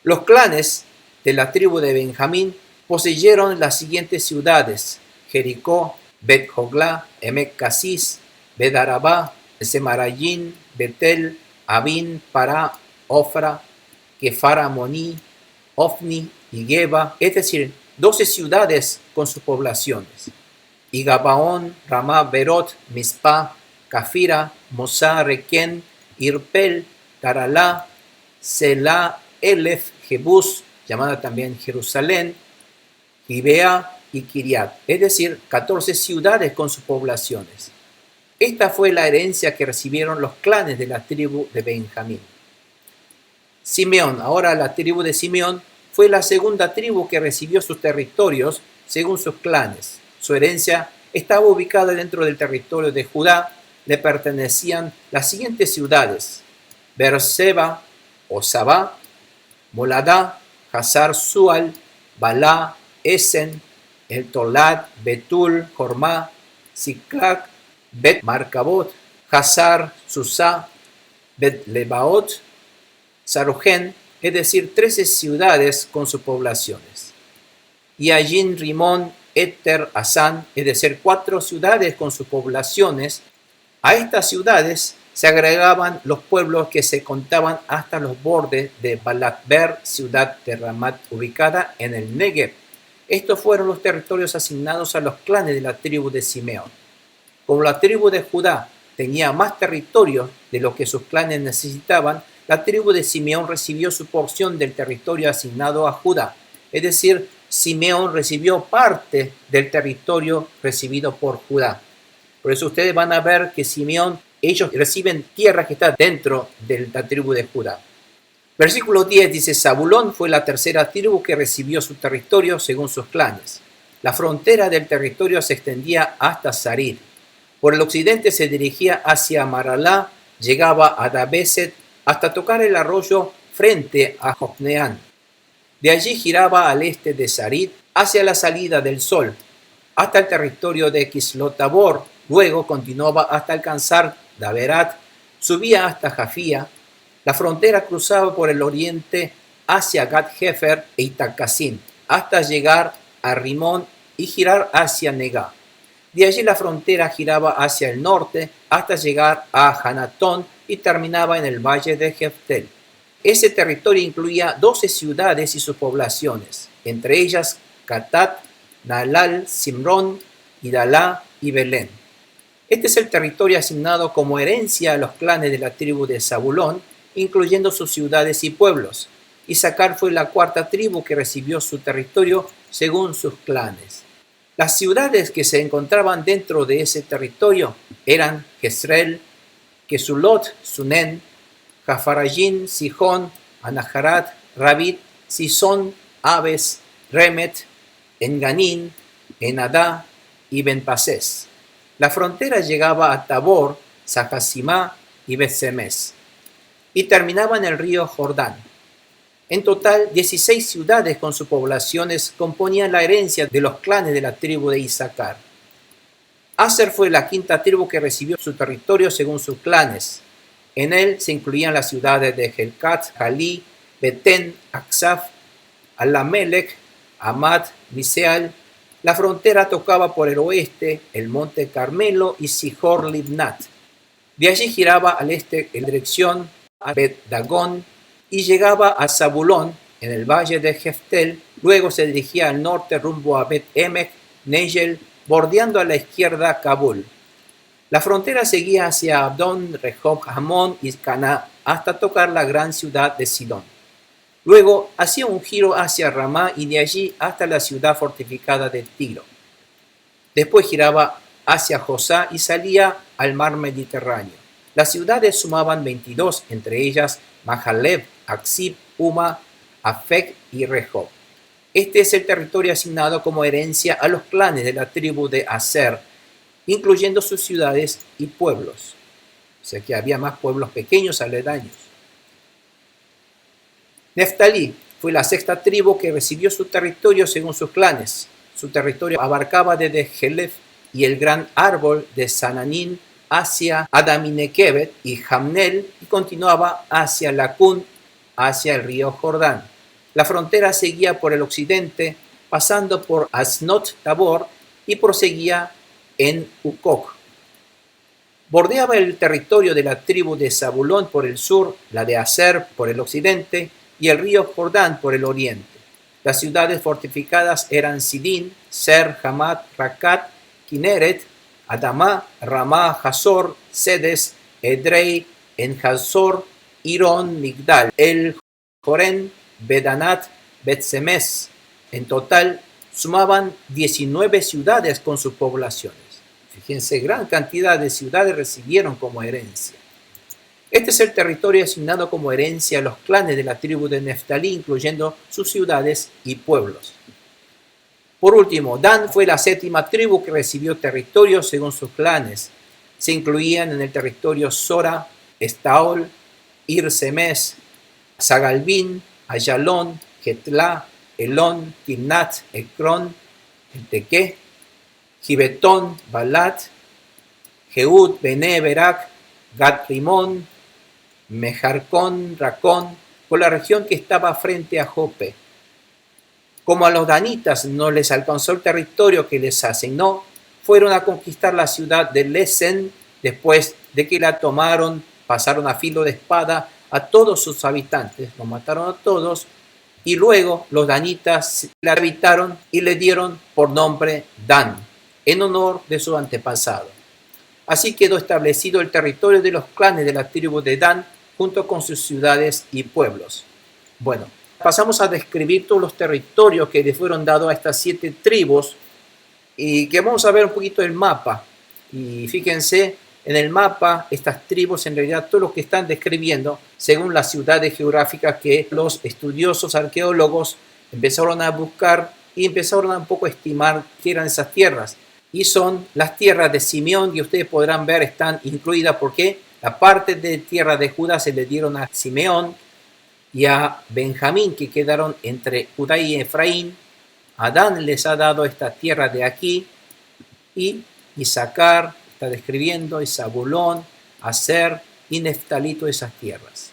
Los clanes de la tribu de Benjamín poseyeron las siguientes ciudades: Jericó, Bet Joglá, Emek Casis, Bet Arabá, Semarayín, Betel, Abín, Pará, Ofra, Kefar Amoní, Ofni y Geba, es decir, 12 ciudades con sus poblaciones. Y Gabaón, Ramá, Berot, Mizpah, Cafira, Mosá, Requén, Irpel, Taralá, Selá, Elef, Jebús, llamada también Jerusalén, Gibea y Kiriat, es decir, 14 ciudades con sus poblaciones. Esta fue la herencia que recibieron los clanes de la tribu de Benjamín. Simeón, ahora la tribu de Simeón, fue la segunda tribu que recibió sus territorios según sus clanes. Su herencia estaba ubicada dentro del territorio de Judá. Le pertenecían las siguientes ciudades: Beerseba, Osabá, Moladá, Hazar Sual, Balá, Esen, El Tolad, Betul, Jormá, Siclac, Bet Marcabot, Hazar, Susá, Bet Lebaot, Sarujen, es decir, 13 ciudades con sus poblaciones. Y Ayin, Rimón, Eter, Asán, es decir, 4 ciudades con sus poblaciones. A estas ciudades se agregaban los pueblos que se contaban hasta los bordes de Balatber, ciudad de Ramat, ubicada en el Negev. Estos fueron los territorios asignados a los clanes de la tribu de Simeón. Como la tribu de Judá tenía más territorio de lo que sus clanes necesitaban, la tribu de Simeón recibió su porción del territorio asignado a Judá. Es decir, Simeón recibió parte del territorio recibido por Judá. Por eso ustedes van a ver que Simeón ellos reciben tierra que está dentro de la tribu de Judá. Versículo 10 dice, Zabulón fue la tercera tribu que recibió su territorio según sus clanes. La frontera del territorio se extendía hasta Sarid. Por el occidente se dirigía hacia Maralá, llegaba a Dabeset hasta tocar el arroyo frente a Jocneán. De allí giraba al este de Sarid hacia la salida del sol, hasta el territorio de Quislot-Tabor. Luego continuaba hasta alcanzar Daberat, subía hasta Jafía. La frontera cruzaba por el oriente hacia Gat-Hefer e Itacasín, hasta llegar a Rimón y girar hacia Negá. De allí la frontera giraba hacia el norte hasta llegar a Hanatón y terminaba en el valle de Jeftel. Ese territorio incluía 12 ciudades y sus poblaciones, entre ellas Catat, Nalal, Simrón, Idalá y Belén. Este es el territorio asignado como herencia a los clanes de la tribu de Zabulón, incluyendo sus ciudades y pueblos. Isaacar fue la cuarta tribu que recibió su territorio según sus clanes. Las ciudades que se encontraban dentro de ese territorio eran Jezreel, Kesulot, Sunen, Jafarayín, Sijón, Anaharat, Rabit, Sison, Abes, Remet, Enganín, Enadá y Benpasés. La frontera llegaba a Tabor, Sahasimá y Bet-Semes y terminaba en el río Jordán. En total, 16 ciudades con sus poblaciones componían la herencia de los clanes de la tribu de Isaacar. Aser fue la quinta tribu que recibió su territorio según sus clanes. En él se incluían las ciudades de Helkat, Jalí, Betén, Aksaf, Alamelech, Amad, Miseal. La frontera tocaba por el oeste el monte Carmelo y Sihor Libnat. De allí giraba al este en dirección a Bet-Dagón y llegaba a Zabulón en el valle de Jeftel. Luego se dirigía al norte rumbo a Bet-Emek, Negel, bordeando a la izquierda Kabul. La frontera seguía hacia Abdón, Rehob, Hamón y Caná hasta tocar la gran ciudad de Sidón. Luego hacía un giro hacia Ramá y de allí hasta la ciudad fortificada de Tiro. Después giraba hacia Josá y salía al mar Mediterráneo. Las ciudades sumaban 22, entre ellas Mahalev, Aksib, Uma, Afek y Rehob. Este es el territorio asignado como herencia a los clanes de la tribu de Aser, incluyendo sus ciudades y pueblos. O sea que había más pueblos pequeños aledaños. Neftalí fue la sexta tribu que recibió su territorio según sus clanes. Su territorio abarcaba desde Jelef y el gran árbol de Sananín hacia Adaminequebet y Jamnel y continuaba hacia Lacún, hacia el río Jordán. La frontera seguía por el occidente, pasando por Asnot Tabor y proseguía en Ukok. Bordeaba el territorio de la tribu de Zabulón por el sur, la de Aser por el occidente y el río Jordán por el oriente. Las ciudades fortificadas eran Sidín, Ser, Hamat, Rakat, Kineret, Adamá, Ramá, Hazor, Sedes, Edrei, Enhazor, Irón, Migdal, El Jorén, Bedanat, Bet-Semes. En total sumaban 19 ciudades con sus poblaciones. Fíjense, gran cantidad de ciudades recibieron como herencia. Este es el territorio asignado como herencia a los clanes de la tribu de Neftalí, incluyendo sus ciudades y pueblos. Por último, Dan fue la séptima tribu que recibió territorio según sus clanes. Se incluían en el territorio Sora, Estaol, Ir-Semes, Sagalbín, Ayalón, Getlá, Elón, Timnat, Ecrón, el Tequé, Gibetón, Balat, Jehud, Bené, Berak, Gat-Rimón, Mejarcón, Racón, por la región que estaba frente a Jope. Como a los danitas no les alcanzó el territorio que les asignó, fueron a conquistar la ciudad de Lesen. Después de que la tomaron, pasaron a filo de espada a todos sus habitantes, los mataron a todos, y luego los danitas la habitaron y le dieron por nombre Dan, en honor de su antepasado. Así quedó establecido el territorio de los clanes de la tribu de Dan, junto con sus ciudades y pueblos. Bueno, pasamos a describir todos los territorios que le fueron dados a estas 7 tribus y que vamos a ver un poquito el mapa. Y fíjense en el mapa, estas tribus, en realidad, todo lo que están describiendo, según las ciudades geográficas que los estudiosos arqueólogos empezaron a buscar y empezaron a un poco estimar qué eran esas tierras. Y son las tierras de Simeón, que ustedes podrán ver están incluidas porque la parte de tierra de Judá se le dieron a Simeón y a Benjamín, que quedaron entre Judá y Efraín. Adán les ha dado esta tierra de aquí, y Isaacar está describiendo, y Zabulón, Aser y Neftalí, esas tierras.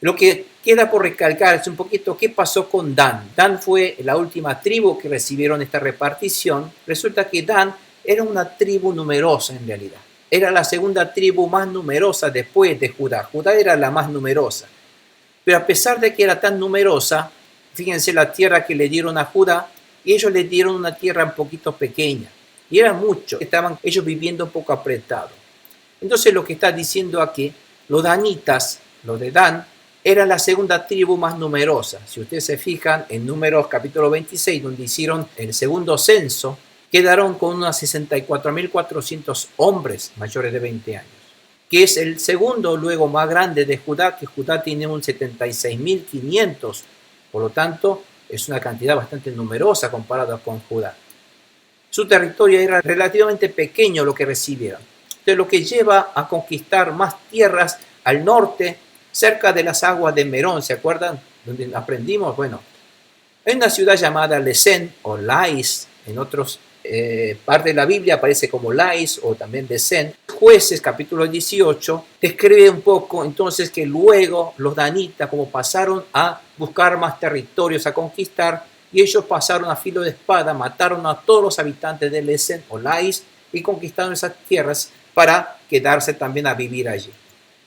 Lo que queda por recalcar es un poquito qué pasó con Dan. Dan fue la última tribu que recibieron esta repartición. Resulta que Dan era una tribu numerosa en realidad. Era la segunda tribu más numerosa después de Judá. Judá era la más numerosa. Pero a pesar de que era tan numerosa, fíjense la tierra que le dieron a Judá, y ellos le dieron una tierra un poquito pequeña. Y era mucho, estaban ellos viviendo un poco apretados. Entonces lo que está diciendo aquí, los danitas, los de Dan, era la segunda tribu más numerosa. Si ustedes se fijan en Números capítulo 26, donde hicieron el segundo censo, quedaron con unos 64.400 hombres mayores de 20 años, que es el segundo luego más grande de Judá, que Judá tiene un 76.500. Por lo tanto, es una cantidad bastante numerosa comparada con Judá. Su territorio era relativamente pequeño lo que recibieron. Entonces, lo que lleva a conquistar más tierras al norte, cerca de las aguas de Merón, ¿se acuerdan? Donde aprendimos, bueno, hay una ciudad llamada Lesén o Lais, en otras partes de la Biblia aparece como Lais o también Lesén. Jueces capítulo 18 describe un poco entonces que luego los danitas como pasaron a buscar más territorios a conquistar, y ellos pasaron a filo de espada, mataron a todos los habitantes de Lesén o Lais y conquistaron esas tierras para quedarse también a vivir allí.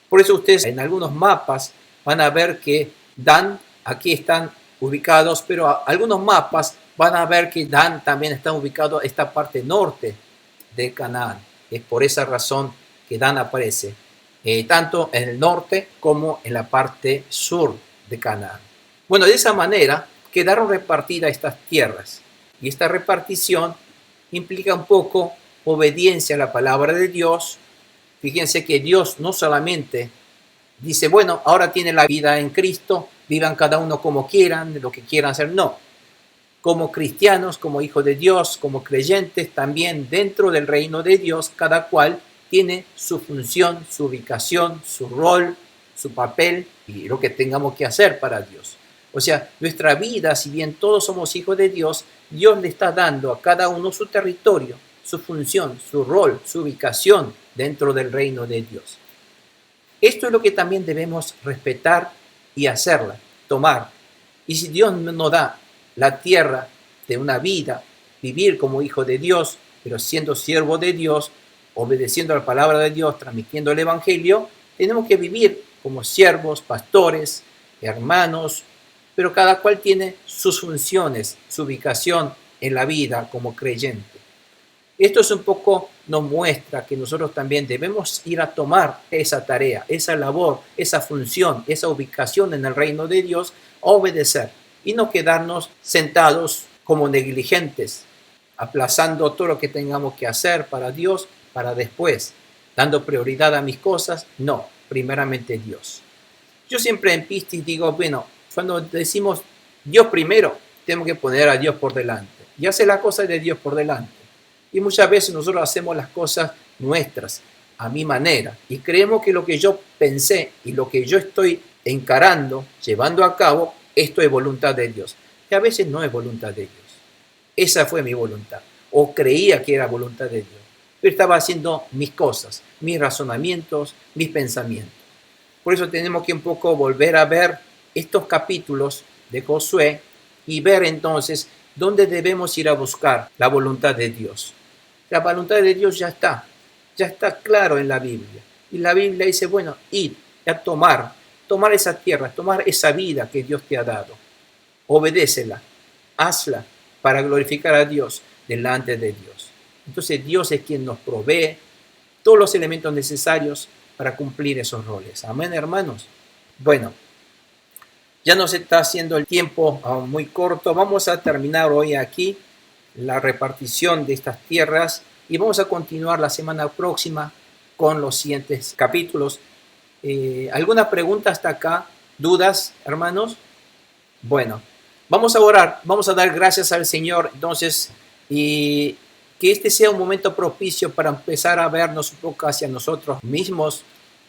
Por eso ustedes en algunos mapas van a ver que Dan aquí están ubicados, pero algunos mapas van a ver que Dan también está ubicado en esta parte norte de Canaán. Es por esa razón que Dan aparece tanto en el norte como en la parte sur de Canaán. Bueno, de esa manera quedaron repartidas estas tierras, y esta repartición implica un poco obediencia a la palabra de Dios. Fíjense que Dios no solamente dice, bueno, ahora tienen la vida en Cristo, vivan cada uno como quieran, lo que quieran hacer. No, como cristianos, como hijos de Dios, como creyentes, también dentro del reino de Dios, cada cual tiene su función, su ubicación, su rol, su papel y lo que tengamos que hacer para Dios. O sea, nuestra vida, si bien todos somos hijos de Dios, Dios le está dando a cada uno su territorio, su función, su rol, su ubicación dentro del reino de Dios. Esto es lo que también debemos respetar y hacerla, tomar. Y si Dios nos da la tierra de una vida, vivir como hijo de Dios, pero siendo siervo de Dios, obedeciendo a la palabra de Dios, transmitiendo el evangelio, tenemos que vivir como siervos, pastores, hermanos, pero cada cual tiene sus funciones, su ubicación en la vida como creyente. Esto es un poco, nos muestra que nosotros también debemos ir a tomar esa tarea, esa labor, esa función, esa ubicación en el reino de Dios, a obedecer y no quedarnos sentados como negligentes, aplazando todo lo que tengamos que hacer para Dios, para después, dando prioridad a mis cosas. No, primeramente Dios. Yo siempre en Pistis digo, bueno, cuando decimos Dios primero, tenemos que poner a Dios por delante y hacer las cosas de Dios por delante. Y muchas veces nosotros hacemos las cosas nuestras, a mi manera, y creemos que lo que yo pensé y lo que yo estoy encarando, llevando a cabo, esto es voluntad de Dios. Y a veces no es voluntad de Dios. Esa fue mi voluntad, o creía que era voluntad de Dios. Pero estaba haciendo mis cosas, mis razonamientos, mis pensamientos. Por eso tenemos que un poco volver a ver estos capítulos de Josué y ver entonces dónde debemos ir a buscar la voluntad de Dios. La voluntad de Dios ya está claro en la Biblia. Y la Biblia dice, bueno, ir a tomar esa tierra, tomar esa vida que Dios te ha dado. Obedécela, hazla para glorificar a Dios delante de Dios. Entonces Dios es quien nos provee todos los elementos necesarios para cumplir esos roles. Amén, hermanos. Bueno, ya nos está haciendo el tiempo muy corto. Vamos a terminar hoy aquí la repartición de estas tierras y vamos a continuar la semana próxima con los siguientes capítulos. ¿Alguna pregunta hasta acá? ¿Dudas, hermanos? Bueno, vamos a orar, vamos a dar gracias al Señor entonces, y que este sea un momento propicio para empezar a vernos un poco hacia nosotros mismos,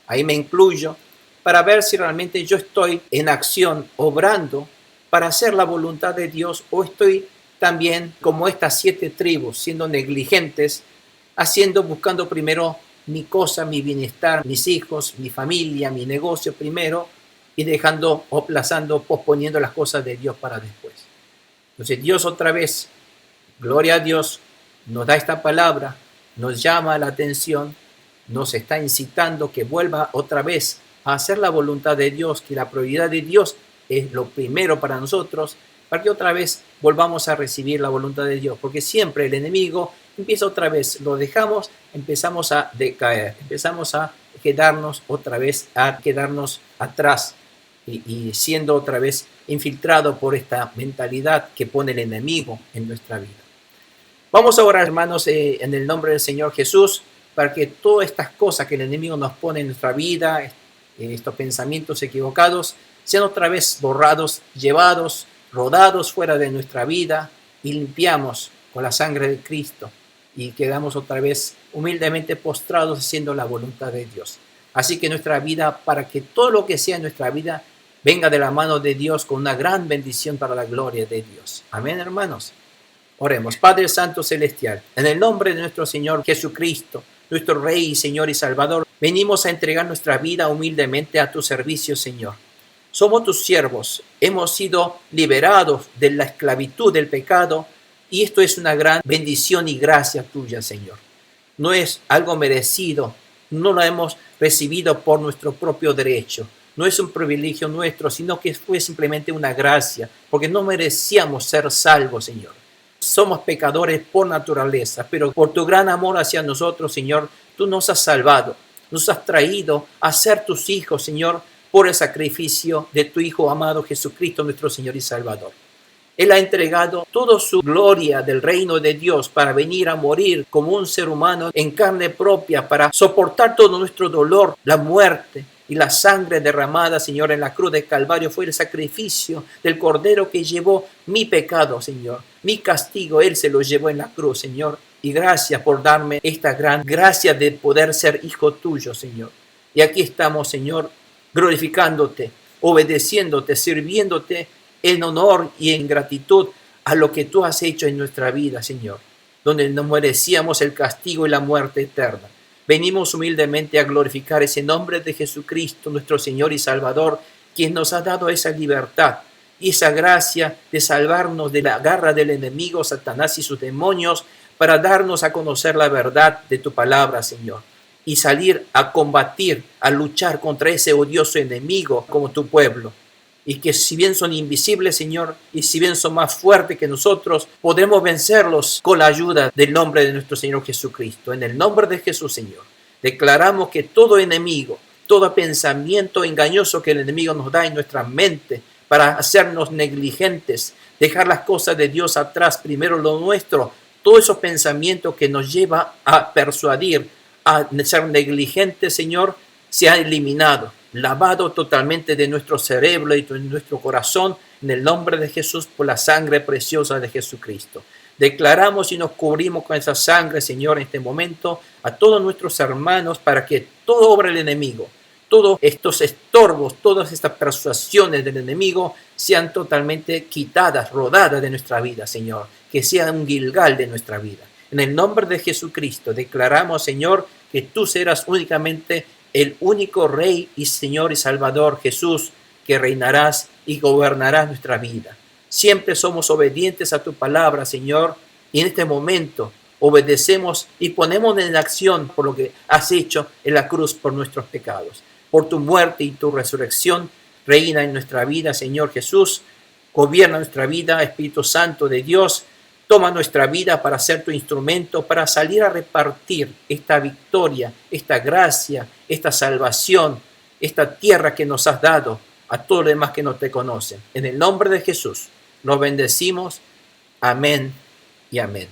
ahí me incluyo, para ver si realmente yo estoy en acción, obrando para hacer la voluntad de Dios, o estoy también como estas 7 tribus, siendo negligentes, buscando primero mi cosa, mi bienestar, mis hijos, mi familia, mi negocio primero, y dejando, aplazando, posponiendo las cosas de Dios para después. Entonces Dios otra vez, gloria a Dios, nos da esta palabra, nos llama la atención, nos está incitando que vuelva otra vez a hacer la voluntad de Dios, que la prioridad de Dios es lo primero para nosotros, para que otra vez volvamos a recibir la voluntad de Dios, porque siempre el enemigo empieza otra vez, lo dejamos, empezamos a decaer, empezamos a quedarnos otra vez, a quedarnos atrás y siendo otra vez infiltrado por esta mentalidad que pone el enemigo en nuestra vida. Vamos a orar, hermanos, en el nombre del Señor Jesús, para que todas estas cosas que el enemigo nos pone en nuestra vida, estos pensamientos equivocados, sean otra vez borrados, llevados, rodados fuera de nuestra vida y limpiamos con la sangre de Cristo y quedamos otra vez humildemente postrados haciendo la voluntad de Dios. Así que nuestra vida, para que todo lo que sea en nuestra vida venga de la mano de Dios con una gran bendición para la gloria de Dios. Amén, hermanos. Oremos. Padre Santo Celestial, en el nombre de nuestro Señor Jesucristo, nuestro Rey, Señor y Salvador, venimos a entregar nuestra vida humildemente a tu servicio, Señor. Somos tus siervos, hemos sido liberados de la esclavitud del pecado, y esto es una gran bendición y gracia tuya, Señor. No es algo merecido, no lo hemos recibido por nuestro propio derecho. No es un privilegio nuestro, sino que fue simplemente una gracia, porque no merecíamos ser salvos, Señor. Somos pecadores por naturaleza, pero por tu gran amor hacia nosotros, Señor, tú nos has salvado, nos has traído a ser tus hijos, Señor, por el sacrificio de tu Hijo amado Jesucristo, nuestro Señor y Salvador. Él ha entregado toda su gloria del reino de Dios para venir a morir como un ser humano en carne propia, para soportar todo nuestro dolor, la muerte y la sangre derramada, Señor, en la cruz del Calvario. Fue el sacrificio del Cordero que llevó mi pecado, Señor. Mi castigo, Él se lo llevó en la cruz, Señor. Y gracias por darme esta gran gracia de poder ser hijo tuyo, Señor. Y aquí estamos, Señor, glorificándote, obedeciéndote, sirviéndote en honor y en gratitud a lo que tú has hecho en nuestra vida, Señor, donde no merecíamos el castigo y la muerte eterna. Venimos humildemente a glorificar ese nombre de Jesucristo, nuestro Señor y Salvador, quien nos ha dado esa libertad y esa gracia de salvarnos de la garra del enemigo, Satanás y sus demonios, para darnos a conocer la verdad de tu palabra, Señor, y salir a combatir, a luchar contra ese odioso enemigo como tu pueblo. Y que si bien son invisibles, Señor, y si bien son más fuertes que nosotros, podremos vencerlos con la ayuda del nombre de nuestro Señor Jesucristo. En el nombre de Jesús, Señor, declaramos que todo enemigo, todo pensamiento engañoso que el enemigo nos da en nuestra mente para hacernos negligentes, dejar las cosas de Dios atrás, primero lo nuestro, todos esos pensamientos que nos lleva a persuadir, a ser negligentes, Señor, se ha eliminado, lavado totalmente de nuestro cerebro y de nuestro corazón, en el nombre de Jesús, por la sangre preciosa de Jesucristo. Declaramos y nos cubrimos con esa sangre, Señor, en este momento, a todos nuestros hermanos, para que toda obra del enemigo, todos estos estorbos, todas estas persuasiones del enemigo sean totalmente quitadas, rodadas de nuestra vida, Señor, que sea un Gilgal de nuestra vida. En el nombre de Jesucristo declaramos, Señor, que tú serás únicamente el único Rey y Señor y Salvador, Jesús, que reinarás y gobernarás nuestra vida. Siempre somos obedientes a tu palabra, Señor, y en este momento obedecemos y ponemos en acción por lo que has hecho en la cruz por nuestros pecados. Por tu muerte y tu resurrección, reina en nuestra vida, Señor Jesús. Gobierna nuestra vida, Espíritu Santo de Dios. Toma nuestra vida para ser tu instrumento, para salir a repartir esta victoria, esta gracia, esta salvación, esta tierra que nos has dado a todos los demás que no te conocen. En el nombre de Jesús, los bendecimos. Amén y amén.